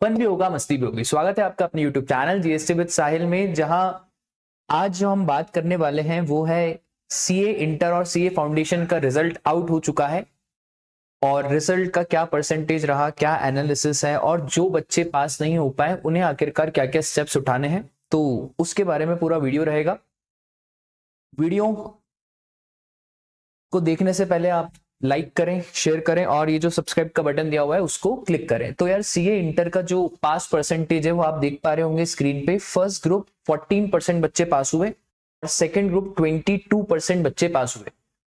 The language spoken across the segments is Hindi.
फन भी होगा, मस्ती भी होगी। स्वागत है आपका अपने यूट्यूब चैनल जीएसटी विद साहिल में, जहां आज जो हम बात करने वाले हैं वो है सीए इंटर और सीए फाउंडेशन का रिजल्ट आउट हो चुका है और रिजल्ट का क्या परसेंटेज रहा, क्या एनालिसिस है और जो बच्चे पास नहीं हो पाए उन्हें आखिरकार क्या क्या स्टेप्स उठाने हैं, तो उसके बारे में पूरा वीडियो रहेगा। वीडियो को देखने से पहले आप लाइक करें, शेयर करें और ये जो सब्सक्राइब का बटन दिया हुआ है उसको क्लिक करें। तो यार सीए इंटर का जो पास परसेंटेज है वो आप देख पा रहे होंगे स्क्रीन पे। फर्स्ट ग्रुप 14% बच्चे पास हुए और सेकंड ग्रुप 22% बच्चे पास हुए।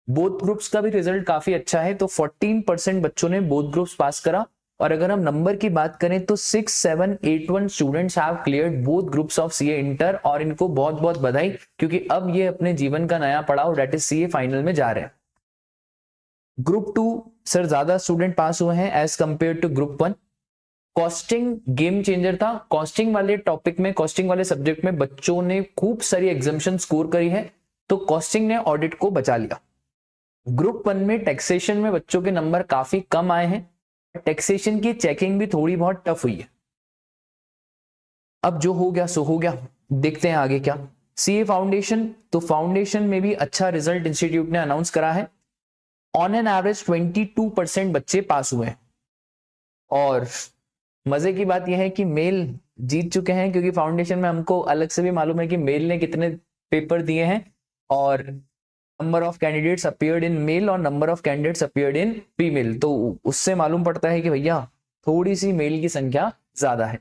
बोथ ग्रुप्स का भी रिजल्ट काफी अच्छा है, तो 14% बच्चों ने बोथ ग्रुप्स पास करा। और अगर हम नंबर की बात करें तो 6781 students have cleared both groups of CA inter, और इनको बहुत बहुत बधाई, क्योंकि अब ये अपने जीवन का नया पड़ाव दैट इज सीए फाइनल में जा रहे हैं। ग्रुप 2 सर ज्यादा स्टूडेंट पास हुए हैं as compare to group 1। Costing game changer था। कॉस्टिंग वाले टॉपिक में, कॉस्टिंग वाले सब्जेक्ट में बच्चों ने खूब सारी एग्जामिशन स्कोर करी है, तो कॉस्टिंग ने ऑडिट को बचा लिया। ग्रुप 1 में टैक्सेशन में बच्चों के नंबर काफी कम आए हैं, टैक्सेशन की चेकिंग भी थोड़ी बहुत टफ हुई है। अब जो हो गया सो हो गया, देखते हैं आगे क्या। सीए फाउंडेशन, तो फाउंडेशन में भी अच्छा रिजल्ट इंस्टीट्यूट ने अनाउंस करा है। ऑन एन एवरेज 22% बच्चे पास हुए हैं और मजे की बात यह है कि मेल जीत चुके हैं, क्योंकि फाउंडेशन में हमको अलग से भी मालूम है कि मेल ने कितने पेपर दिए हैं और number of candidates appeared in male और number of candidates appeared in female, तो उससे मालूम पड़ता है कि भैया थोड़ी सी मेल की संख्या ज्यादा है।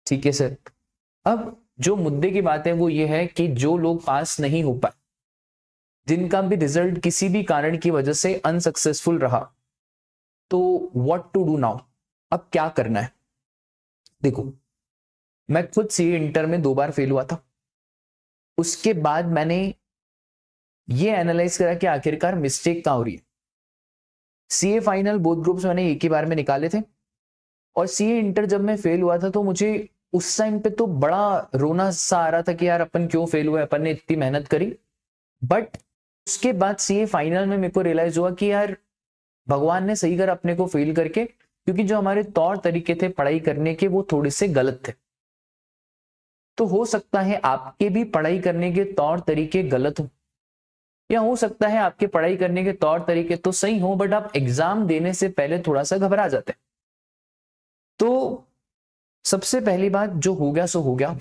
ठीक है सर। अब जो मुद्दे की बात है वो ये है कि जो लोग पास नहीं हो पाए, जिनका भी रिजल्ट किसी भी कारण की वजह से अनसक्सेसफुल रहा, तो व्हाट टू डू नाउ, अब क्या करना है। देखो, मैं खुद सीए इंटर में 2 बार फेल हुआ था। उसके बाद मैंने ये एनालाइज करा कि आखिरकार मिस्टेक कहां हो रही है। सीए फाइनल बोथ ग्रुप्स मैंने एक ही बार में निकाले थे और सीए इंटर जब मैं फेल हुआ था तो मुझे उस टाइम पे तो बड़ा रोना सा आ रहा था कि यार अपन क्यों फेल हुए, अपन ने इतनी मेहनत करी। बट उसके बाद सीए फाइनल में मेरे को रियलाइज हुआ कि यार भगवान ने सही कर अपने को फेल करके, क्योंकि जो हमारे तौर तरीके थे पढ़ाई करने के वो थोड़े से गलत थे। तो हो सकता है आपके भी पढ़ाई करने के तौर तरीके गलत हो, या हो सकता है आपके पढ़ाई करने के तौर तरीके तो सही हो बट आप एग्जाम देने से पहले थोड़ा सा घबरा जाते हैं। तो सबसे पहली बात, जो हो गया सो हो गया।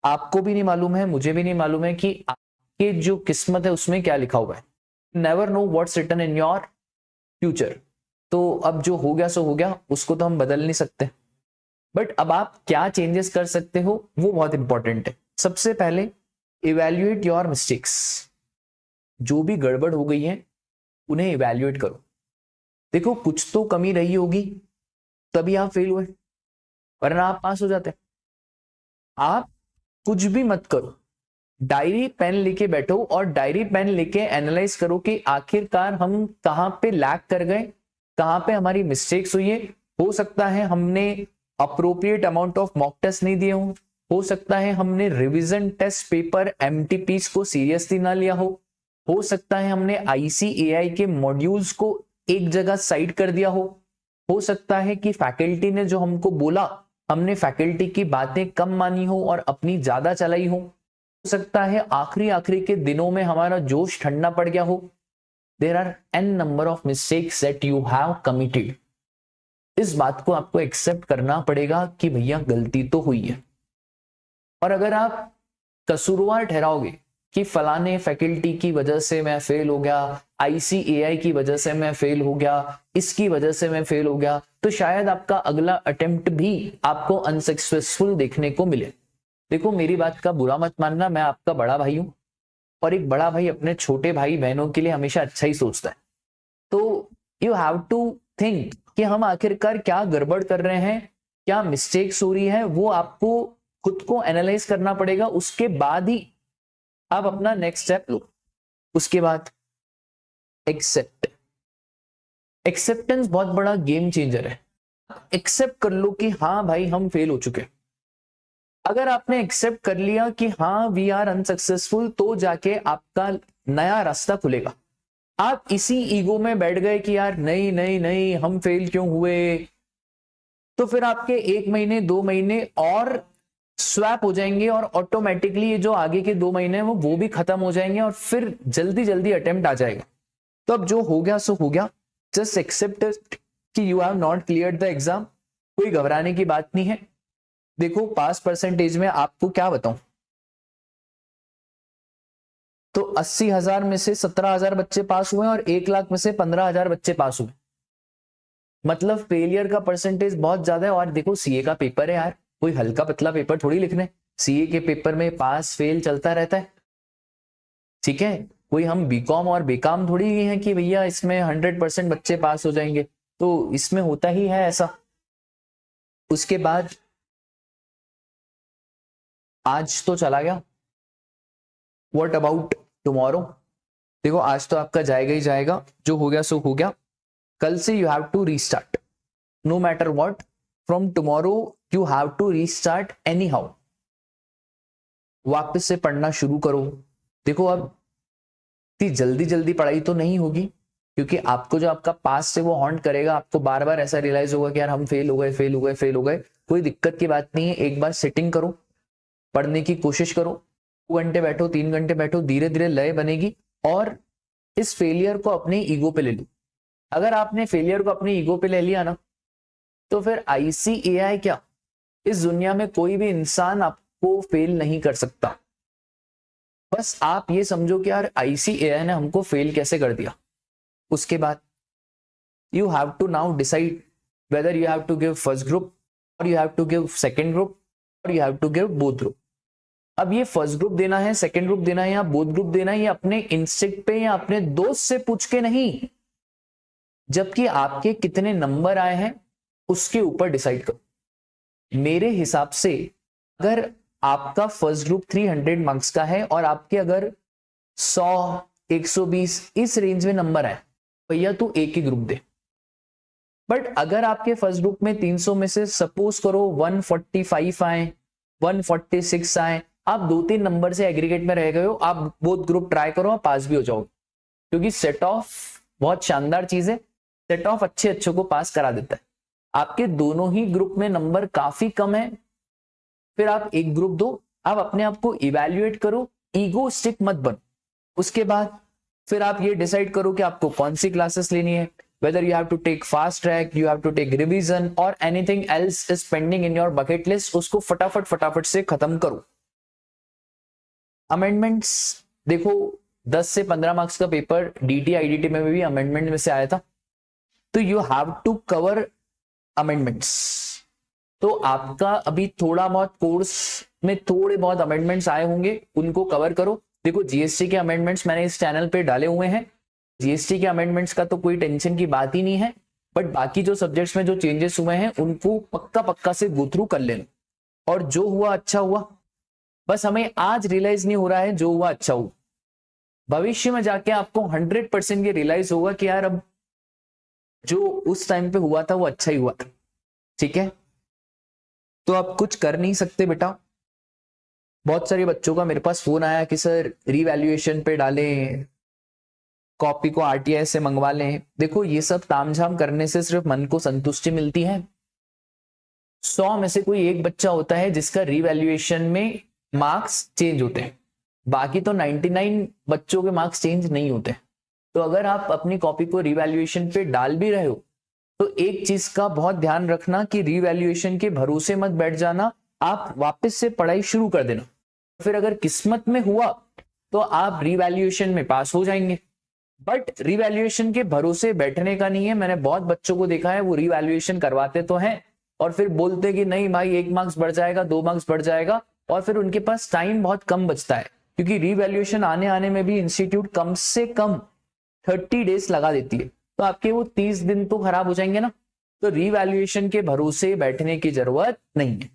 आपको भी नहीं मालूम है, मुझे भी नहीं मालूम है कि आपके जो किस्मत है उसमें क्या लिखा हुआ है। Never know what's written in your future. तो अब जो हो गया सो हो गया, उसको तो हम बदल नहीं सकते, बट अब आप क्या चेंजेस कर सकते हो वो बहुत इंपॉर्टेंट है। सबसे पहले इवैल्यूएट योर मिस्टेक्स। जो भी गड़बड़ हो गई है उन्हें इवैल्यूएट करो। देखो, कुछ तो कमी रही होगी तभी आप फेल हुए, वरना आप पास हो जाते। आप कुछ भी मत करो, डायरी पेन लेके बैठो और डायरी पेन लेके एनालाइज करो कि आखिरकार हम कहां पे लैग कर गए, कहां पे हमारी मिस्टेक्स हुई है। हो सकता है हमने appropriate amount of mock test नहीं दिए हो सकता है हमने रिवीजन टेस्ट पेपर एमटीपीस को सीरियसली ना लिया हो सकता है हमने आईसीएआई के मॉड्यूल्स को एक जगह साइड कर दिया हो सकता है कि फैकल्टी ने जो हमको बोला हमने फैकल्टी की बातें कम मानी हो और अपनी ज्यादा चलाई हो सकता है आखिरी के दिनों में हमारा जोश ठंडा पड़ गया हो। There are an number of mistakes that you have committed. इस बात को आपको एक्सेप्ट करना पड़ेगा कि भैया गलती तो हुई है। और अगर आप कसूरवार ठहराओगे कि फलाने फैकल्टी की वजह से मैं फेल हो गया, आईसीएआई की वजह से मैं फेल हो गया, इसकी वजह से मैं फेल हो गया, तो शायद आपका अगला अटेम्प्ट भी आपको अनसक्सेसफुल देखने को मिले। देखो, मेरी बात का बुरा मत मानना, मैं आपका बड़ा भाई हूं और एक बड़ा भाई अपने छोटे भाई बहनों के लिए हमेशा अच्छा ही सोचता है। तो यू हैव टू थिंक कि हम आखिरकार क्या गड़बड़ कर रहे हैं, क्या मिस्टेक्स हो रही है, वो आपको खुद को एनालाइज करना पड़ेगा। उसके बाद ही आप अपना नेक्स्ट स्टेप लो। उसके बाद एक्सेप्टेंस बहुत बड़ा गेम चेंजर है। एक्सेप्ट कर लो कि हाँ भाई हम फेल हो चुके। अगर आपने एक्सेप्ट कर लिया कि हाँ वी आर अनसक्सेसफुल, तो जाके आपका नया रास्ता खुलेगा। आप इसी ईगो में बैठ गए कि यार नहीं नहीं नहीं हम फेल क्यों हुए, तो फिर आपके 1 महीने 2 महीने और स्वैप हो जाएंगे और ऑटोमेटिकली ये जो आगे के 2 महीने हैं वो भी खत्म हो जाएंगे और फिर जल्दी जल्दी अटेम्प्ट आ जाएगा। तो अब जो हो गया सो हो गया, जस्ट एक्सेप्ट कि you have not cleared the exam, कोई घबराने की बात नहीं है। देखो पास परसेंटेज में आपको क्या बताऊं, तो 80,000 में से 17,000 बच्चे पास हुए और 1 लाख में से 15,000 बच्चे पास हुए, मतलब फेलियर का परसेंटेज बहुत ज्यादा है। और देखो सीए का पेपर है यार, कोई हल्का पतला पेपर थोड़ी लिखने, सीए के पेपर में पास फेल चलता रहता है, ठीक है। कोई हम बीकॉम और बीकॉम थोड़ी हैं कि भैया इसमें 100% बच्चे पास हो जाएंगे, तो इसमें होता ही है ऐसा। उसके बाद आज तो चला गया, व्हाट अबाउट टुमारो? देखो आज तो आपका जाएगा ही जाएगा, जो हो गया सो हो गया। कल से you have to restart, no matter what, from tomorrow you have to restart anyhow. वापस से पढ़ना शुरू करो। देखो अब जल्दी जल्दी पढ़ाई तो नहीं होगी, क्योंकि आपको जो आपका पास्ट है वो हॉन्ट करेगा, आपको बार बार ऐसा रियलाइज होगा कि यार हम फेल हो गए फेल हो गए फेल हो गए। कोई दिक्कत की बात नहीं है, एक बार सिटिंग करो, पढ़ने की कोशिश करो, 2 घंटे बैठो 3 घंटे बैठो, धीरे धीरे लय बनेगी। और इस फेलियर को अपने ईगो पे ले लो। अगर आपने फेलियर को अपनी ईगो पे ले लिया ना, तो फिर ICAI क्या, इस दुनिया में कोई भी इंसान आपको फेल नहीं कर सकता। बस आप ये समझो कि यार ICAI ने हमको फेल कैसे कर दिया। उसके बाद you have to now decide whether you have to give first group और you have to give second group और you have to give both group. अब ये फर्स्ट ग्रुप देना है, सेकेंड ग्रुप देना है या बोथ ग्रुप देना है, ये अपने इंस्टिंक्ट पे या अपने दोस्त से पूछ के नहीं, जबकि आपके कितने नंबर आए हैं उसके ऊपर डिसाइड करो। मेरे हिसाब से अगर आपका फर्स्ट ग्रुप 300 मार्क्स का है और आपके अगर 100 120 इस रेंज में नंबर आए, भैया तू एक ही ग्रुप दे। बट अगर आपके फर्स्ट ग्रुप में 300 में से सपोज करो 145 आए, 146 आए, आप 2-3 नंबर से एग्रीगेट में रह गए हो, आप बोथ ग्रुप ट्राई करो, आप पास भी हो जाओगे। क्योंकि सेट ऑफ बहुत शानदार चीज है, सेट ऑफ अच्छे अच्छों को पास करा देता है। आपके दोनों ही ग्रुप में नंबर काफी कम है, फिर आप एक ग्रुप दो, आप अपने आप को इवैल्यूएट करो, ईगो स्टिक मत बन। उसके बाद फिर आप ये डिसाइड करो कि आपको कौन सी क्लासेस लेनी है, whether you have to take fast track, you have to take revision or anything else is pending in your bucket list, उसको फटाफट से खत्म करो। अमेंडमेंट्स देखो 10 से 15 मार्क्स का पेपर DT IDT में भी अमेंडमेंट में से आया था, तो you have to cover amendments. तो आपका अभी थोड़ा बहुत कोर्स में थोड़े बहुत अमेंडमेंट्स आए होंगे, उनको कवर करो। देखो GST के अमेंडमेंट्स मैंने इस चैनल पे डाले हुए हैं, GST के अमेंडमेंट्स का तो कोई टेंशन की बात ही नहीं है, बट बाकी जो सब्जेक्ट्स में जो चेंजेस हुए हैं उनको पक्का से गो थ्रू कर लेना। और जो हुआ अच्छा हुआ, बस हमें आज रियलाइज नहीं हो रहा है, जो हुआ अच्छा हुआ। भविष्य में जाके आपको 100% ये रियलाइज होगा कि यार अब जो उस टाइम पे हुआ था वो अच्छा ही हुआ था, ठीक है। तो आप कुछ कर नहीं सकते बेटा। बहुत सारे बच्चों का मेरे पास फोन आया कि सर रीवैल्यूएशन पे डालें, कॉपी को RTI से मंगवा लें। देखो ये सब तामझाम करने से सिर्फ मन को संतुष्टि मिलती है। 100 में से कोई एक बच्चा होता है जिसका रीवैल्यूएशन में मार्क्स चेंज होते हैं, बाकी तो 99 बच्चों के मार्क्स चेंज नहीं होते। तो अगर आप अपनी कॉपी को रीवैल्यूएशन पे डाल भी रहे हो, तो एक चीज का बहुत ध्यान रखना कि रीवैल्यूएशन के भरोसे मत बैठ जाना, आप वापस से पढ़ाई शुरू कर देना। फिर अगर किस्मत में हुआ तो आप रीवैल्यूएशन में पास हो जाएंगे, बट रीवैल्यूएशन के भरोसे बैठने का नहीं है। मैंने बहुत बच्चों को देखा है, वो रीवैल्यूएशन करवाते तो हैं और फिर बोलते कि नहीं भाई 1 मार्क्स बढ़ जाएगा, 2 मार्क्स बढ़ जाएगा, और फिर उनके पास टाइम बहुत कम बचता है, क्योंकि रीवैल्यूएशन आने में भी इंस्टीट्यूट कम से कम 30 डेज लगा देती है, तो आपके वो 30 दिन तो खराब हो जाएंगे ना। तो रीवैल्यूएशन के भरोसे बैठने की जरूरत नहीं है,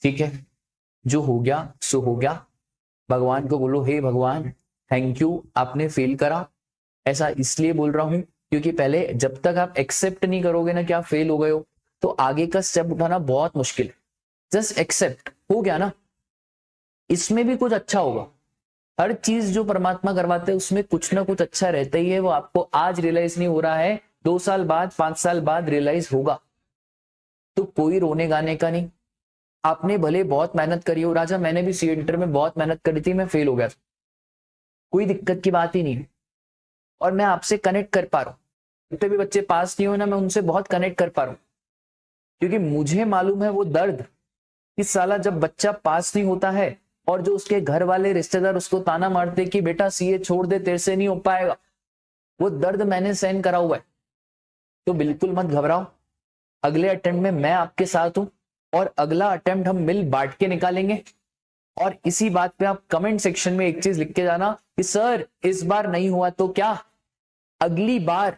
ठीक है। जो हो गया सो हो गया। भगवान को बोलो हे भगवान थैंक यू, आपने फेल करा। ऐसा इसलिए बोल रहा हूं क्योंकि पहले जब तक आप एक्सेप्ट नहीं करोगे ना कि आप फेल हो गए हो, तो आगे का स्टेप उठाना बहुत मुश्किल है। जस्ट एक्सेप्ट हो गया ना, इसमें भी कुछ अच्छा होगा। हर चीज जो परमात्मा करवाते हैं उसमें कुछ ना कुछ अच्छा रहता ही है। वो आपको आज रियलाइज नहीं हो रहा है, 2 साल बाद 5 साल बाद रियलाइज होगा। तो कोई रोने गाने का नहीं। आपने भले बहुत मेहनत करी हो, राजा मैंने भी सी इंटर में बहुत मेहनत करी थी, मैं फेल हो गया था, कोई दिक्कत की बात ही नहीं है। और मैं आपसे कनेक्ट कर पा रहा हूँ, जितने भी बच्चे पास नहीं हो ना, मैं उनसे बहुत कनेक्ट कर पा रहा हूँ, क्योंकि मुझे मालूम है वो दर्द कि साला जब बच्चा पास नहीं होता है और जो उसके घर वाले रिश्तेदार उसको ताना मारते कि बेटा सीए छोड़ दे, तेरे से नहीं हो पाएगा, वो दर्द मैंने सहन करा हुआ है। तो बिल्कुल मत घबराओ, अगले अटेम्प्ट में मैं आपके साथ हूं और अगला अटेम्प्ट हम मिल बांट के निकालेंगे। और इसी बात पे आप कमेंट सेक्शन में एक चीज लिख के जाना कि सर इस बार नहीं हुआ तो क्या, अगली बार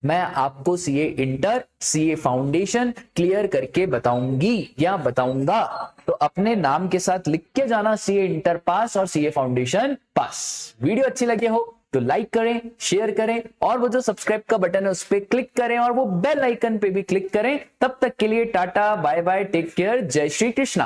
मैं आपको CA inter, CA foundation clear करके बताऊंगी या बताऊंगा। तो अपने नाम के साथ लिख के जाना सीए इंटर पास और सीए फाउंडेशन पास। वीडियो अच्छी लगी हो तो लाइक करें, शेयर करें, और वो जो सब्सक्राइब का बटन है उस पर क्लिक करें और वो बेल आइकन पे भी क्लिक करें। तब तक के लिए tata bye bye, take care, जय श्री कृष्णा।